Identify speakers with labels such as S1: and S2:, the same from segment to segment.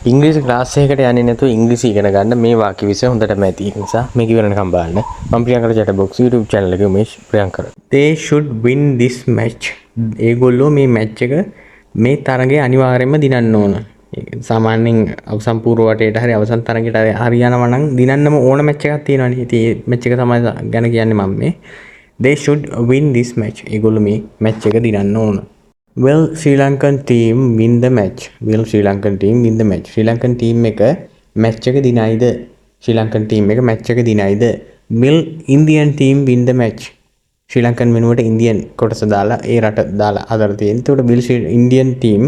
S1: ඉංග්‍රීසි ක්ලාස් එකකට යන්නේ නැතුව ඉංග්‍රීසි ඉගෙන ගන්න මේ වාක්‍ය විෂය හොඳටම ඇති. ඒ නිසා මේක ඉවරනකම් බලන්න. මම Priyankara chat box YouTube channel එකේ උමේෂ් Priyankara. They should win this match. ඒගොල්ලෝ මේ මැච් එක මේ තරගය අනිවාර්යයෙන්ම දිනන්න ඕන. සාමාන්‍යයෙන් අවසන් පූර්ව වටේට හරි අවසන් තරගයට හරි යනවා නම් දිනන්නම ඕන මැච් එකක් තියෙනවානේ. ඉතින් මේ මැච් එක තමයි ගැන කියන්නේ මම මේ. They should win this match. ඒගොල්ලෝ මේ මැච් එක දිනන්න ඕන. Will Sri Lankan team win the match? Will Sri Lankan team win the match? Sri Lankan team එක match එක දිනයිද? Sri Lankan team එක match එක දිනයිද? Will Indian team win the match? Sri Lankan වෙනුවට Indian කොටස දාලා ඒ රට දාලා හදලා තියෙන. ඒකට will Indian team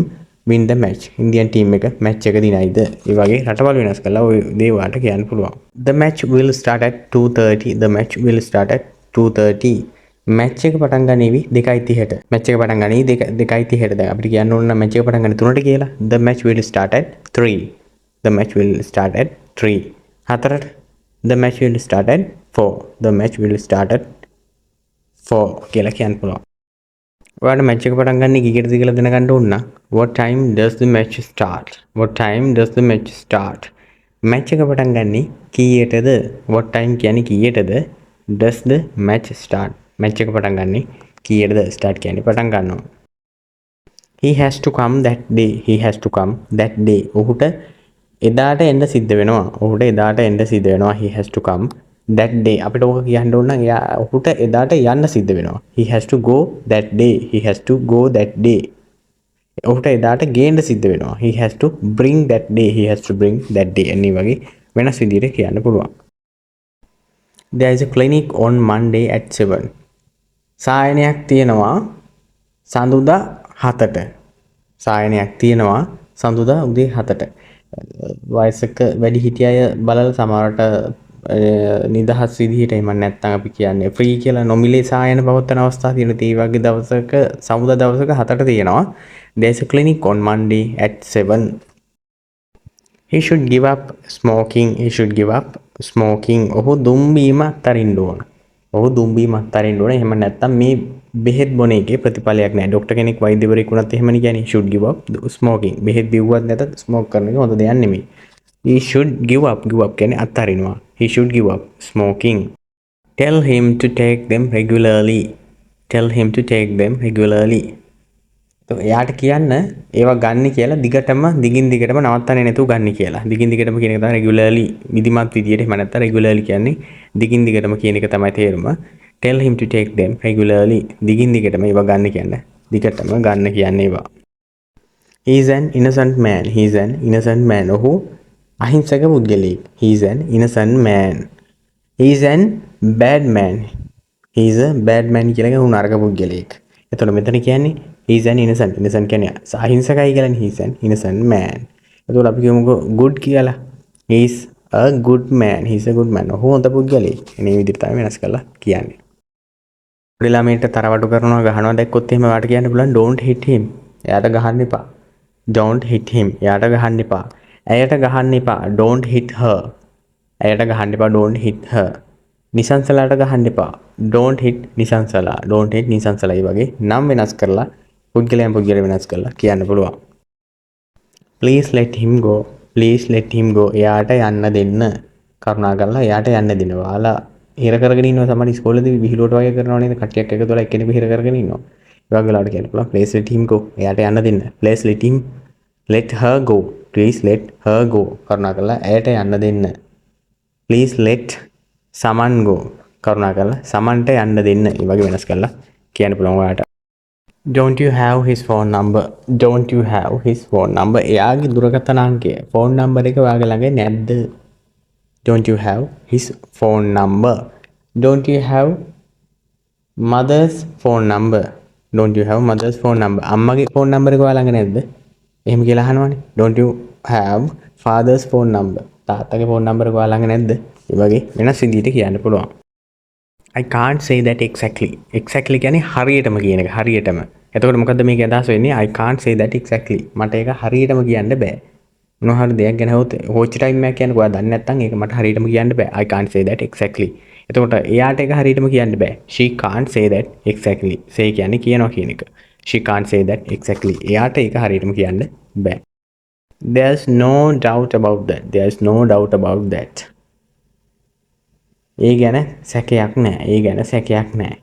S1: win the match? Indian team එක match එක දිනයිද? ඒ වගේ රටවල් වෙනස් කරලා ඔය දේ වාට කියන්න පුළුවන්. The match will start at 2:30. The match will start at 2:30. Match එක පටන් ගන්නේවි 2:30ට. මැච් එක පටන් ගන්නේ 2:30ට. දැන් අපිට කියන්න ඕන නම් මැච් එක පටන් ගන්නේ 3ට කියලා. The match will start at 3. The match will start at 3. 4ට. The match will start at 4. The match will start at 4 කියලා කියන්න පුළුවන්. ඔයාලට මැච් එක පටන් ගන්නේ කීයටද කියලා දැනගන්න ඕන නම් what time does the match start? What time does the match start? Match එක පටන් ගන්නේ කීයටද? What time කියන්නේ කීයටද? Does the match start? Match එක පටන් ගන්නේ කීයටද? ස්ටාර්ට් කියන්නේ පටන් ගන්නවා. He has to come that day. He has to come that day. ඔහුට එදාට එන්න සිද්ධ වෙනවා. ඔහුට එදාට එන්න සිද්ධ වෙනවා. He has to come that day. අපිට ඕක කියන්න ඕන නම් ඔහුට එදාට යන්න සිද්ධ වෙනවා. He has to go that day. He has to go that day. ඔහුට එදාට ගේන්න සිද්ධ වෙනවා. He has to bring that day. He has to bring that day. එන්නේ වගේ වෙනස් විදිහට කියන්න පුළුවන්. There is a clinic on Monday at 7. සායනයක් තියෙනවා සඳුදා 7ට. සායනයක් තියෙනවා සඳුදා උදේ 7ට. වයසක වැඩි හිටිය අය බලලා සමහරට නිදහස් විදිහට එහෙම නැත්නම් අපි කියන්නේ ෆ්‍රී කියලා නොමිලේ සායන පවත්වන අවස්ථා තියෙනවා. ඒ වගේ දවසක සමුදා දවසක 7ට තියෙනවා. There's a clinic on Monday at 7. He should give up smoking. He should give up smoking. ඔහු දුම් බීම අත්හරින්න ඕන. ඔහු දුම් බීම අත්හරින්න ඕන. එහෙම නැත්නම් මේ බෙහෙත් බොන එකේ ප්‍රතිඵලයක් නැහැ. ડોක්ටර් කෙනෙක් වෛද්‍යවරයෙක් වුණත් එහෙමනේ කියන්නේ. should give up smoking. බෙහෙත් බිව්වත් නැතත් ස්මෝක් කරන එක හොඳ දෙයක් නෙමෙයි. He should give up කියන්නේ අත්හරිනවා. He should give up smoking. Tell him to take them regularly. Tell him to take them regularly. එයාට කියන්න ඒවා ගන්න කියලා දිගින් දිගටම නවත්තන්නේ නැතුව ගන්න කියලා. දිගින් දිගටම කියන එක තමයි regularly විධිමත් විදියට. එහෙම නැත්නම් regularly කියන්නේ දිගින් දිගටම කියන එක තමයි තේරුම. Tell him to take them regularly. දිගින් දිගටම ඒවා ගන්න කියන්නේ. දිගටම ගන්න කියන්නේ ඒවා. He is an innocent man. He is an innocent man. ඔහු අහිංසක පුද්ගලයෙක්. He is an innocent man. He is an bad man. He is a bad man කියලා කියන නරක පුද්ගලයෙක්. එතකොට මෙතන කියන්නේ he is an innocent. innocent කියන්නේ අහිංසකයි කියලානේ. he is an innocent man. එතකොට අපි කියමුකෝ good කියලා. he is a good man. he is a good man. ඔහු හොඳ පුද්ගලයෙක්. මේ විදිහට තමයි වෙනස් කරලා කියන්නේ. පොඩි ළමයින්ට තරවටු කරනවා ගහනවා දැක්කොත් එහෙම වාට කියන්න පුළුවන් don't hit him. එයාට ගහන්න එපා. don't hit him. එයාට ගහන්න එපා. ඇයට ගහන්න එපා. don't hit her. ඇයට ගහන්න එපා. don't hit her. නිසංසලාට ගහන්න එපා. don't hit Nisansala. don't hit Nisansala. ඒ වගේ නම් වෙනස් කරලා පුද්ගලයන් වෙනස් කරලා කියන්න පුළුවන්. please let him go. please let him go. එයාට යන්න දෙන්න. කරුණාකරලා එයාට යන්න දෙන්න. ඔයාලා හිර කරගෙන ඉන්නවා සමහර ඉස්කෝලේදී විහිළුවට වගේ කරනවා නේද? කට්ටියක් එකතු වෙලා එක්කෙනෙකු හිර කරගෙන ඉන්නවා. ඒ වගේ වෙලාවට කියන්න පුළුවන් please let him go. එයාට යන්න දෙන්න. please let her go. please let her go. කරුණාකරලා එයාට යන්න දෙන්න. please let someone go. කරුණාකරලා සමන්ට යන්න දෙන්න. ඒ වගේ වෙනස් කරලා කියන්න පුළුවන් ඔයාට. Don't you have his phone number? Don't you have his phone number? එයාගේ දුරකථන අංකය phone number එක ඔයාගේ ළඟ නැද්ද? Don't you have his phone number? Don't you have mother's phone number? Don't you have mother's phone number? අම්මගේ phone number එක ඔයා ළඟ නැද්ද? එහෙම කියලා අහනවනේ. Don't you have father's phone number? තාත්තගේ phone number එක ඔයා ළඟ නැද්ද? ඒ වගේ වෙනස් විදිහට කියන්න පුළුවන්. I can't say that exactly. Exactly කියන්නේ හරියටම කියන එක. හරියටම. එතකොට මොකද්ද මේකේ අදහස වෙන්නේ? I can't say that exactly. මට ඒක හරියටම කියන්න බෑ. මොනවා හරි දෙයක් ගැන හොත් watch time එකක් කියන්නේ ඔයා දන්නේ නැත්නම් ඒක මට හරියටම කියන්න බෑ. I can't say that exactly. එතකොට එයාට ඒක හරියටම කියන්න බෑ. She can't say that exactly. say කියන්නේ කියනවා කියන එක. She can't say that exactly. එයාට ඒක හරියටම කියන්න බෑ. there's no doubt about that. There's no doubt about that. ඒ ගැන සැකයක් නැහැ. ඒ ගැන සැකයක් නැහැ.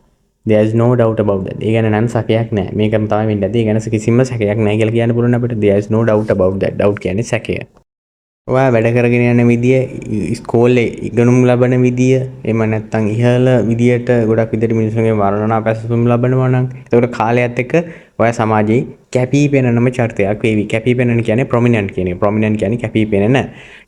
S1: There's no doubt about that. ඒ ගැන නම් සැකයක් නැහැ. මේකම තමයි වෙන්නේ නැති. ඒ ගැන කිසිම සැකයක් නැහැ කියලා කියන්න පුළුවන් අපිට. There's no doubt about that. doubt කියන්නේ සැකය. ඔයා වැඩ කරගෙන යන විදිය, ඉස්කෝලේ ඉගෙනුම් ලබන විදිය, එහෙම නැත්නම් ඉහළ විදියට ගොඩක් විදියට මිනිස්සුන්ගේ වර්ණනා පැසසුම් ලබනවා නම් එතකොට කාලයත් එක්ක ඔයා සමාජයේ කැපී පෙනෙනම චරිතයක් වේවි. කැපී පෙනෙන කියන්නේ prominent කියන එක. prominent කියන්නේ කැපී පෙනෙන.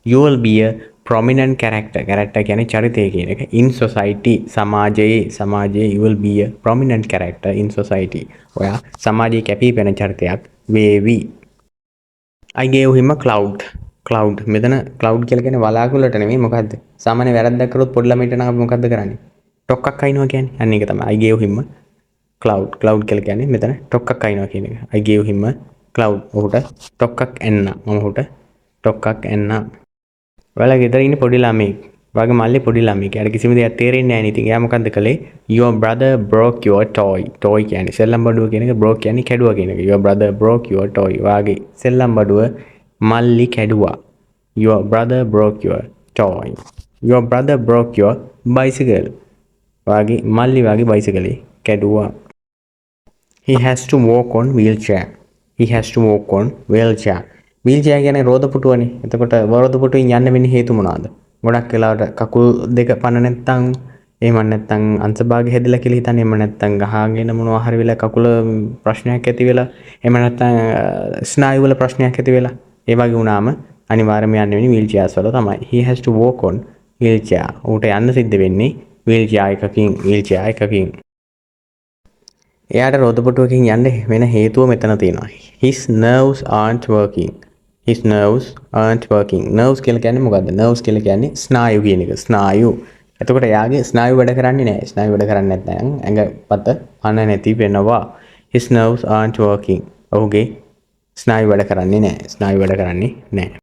S1: You will be a prominent character. character කියන්නේ චරිතය කියන එක. In society සමාජයේ you will be a prominent character in society. ඔයා සමාජයේ කැපී පෙනෙන චරිතයක් වේවි. I gave him a cloud මෙතන cloud කියලා කියන්නේ වලාකුළට නෙමෙයි මොකද්ද සාමාන්‍ය වැරද්දක් කරොත් පොඩි ළමයිට නම් අපි මොකද්ද කරන්නේ ටොක්ක්ක් අයින්නවා කියන්නේ අන්න ඒක තමයි I gave him a cloud කියලා කියන්නේ මෙතන ටොක්ක්ක් අයින්නවා කියන එක I gave him a cloud ඔහුට ටොක්ක්ක් එන්නා මම ඔහුට ටොක්ක්ක් එන්නා ඔයාලා ගෙදර ඉන්න පොඩි ළමෙක් වගේ මල්ලේ පොඩි ළමෙක් යාට කිසිම දෙයක් තේරෙන්නේ නැහැ නේ ඉතින් එයා මොකද්ද කළේ your brother broke your toy කියන්නේ සෙල්ලම් බඩුව කියන එක broke කියන්නේ කැඩුවා කියන එක your brother broke your toy වාගේ සෙල්ලම් බඩුව මල්ලි කැඩුවා your brother broke your toy your brother broke your bicycle වාගේ මල්ලි වාගේ බයිසිකලේ කැඩුවා he has to walk on wheelchair wheelchair කියන්නේ රෝද පුටුවනේ එතකොට රෝද පුටුවෙන් යන්න වෙන්නේ හේතු මොනවාද ගොඩක් වෙලාවට කකුල් දෙක පන නැත්තම් එහෙම නැත්තම් අංශභාගය හැදිලා කියලා හිතන්නේ එහෙම නැත්තම් ගහගෙන මොනවා හරි වෙලා කකුල ප්‍රශ්නයක් ඇති වෙලා එහෙම නැත්තම් ස්නායු වල ප්‍රශ්නයක් ඇති වෙලා ඒ වගේ වුණාම අනිවාර්යයෙන්ම යන්න වෙන්නේ wheel chairs වල තමයි. He has to walk on wheelchair. ඌට යන්න සිද්ධ වෙන්නේ wheelchair එකකින්. එයාට රෝද පුටුවකින් යන්න වෙන හේතුව මෙතන තියෙනවා. His nerves aren't working. Nerves කියලා කියන්නේ මොකද්ද? Nerves කියලා කියන්නේ ස්නායු කියන එක. ස්නායු. එතකොට එයාගේ ස්නායු වැඩ කරන්නේ නැහැ. ස්නායු වැඩ කරන්නේ නැත්නම් ඇඟපත පණ නැති වෙනවා. His nerves aren't working. ඔහුගේ ස්නායු වැඩ කරන්නේ නැහැ.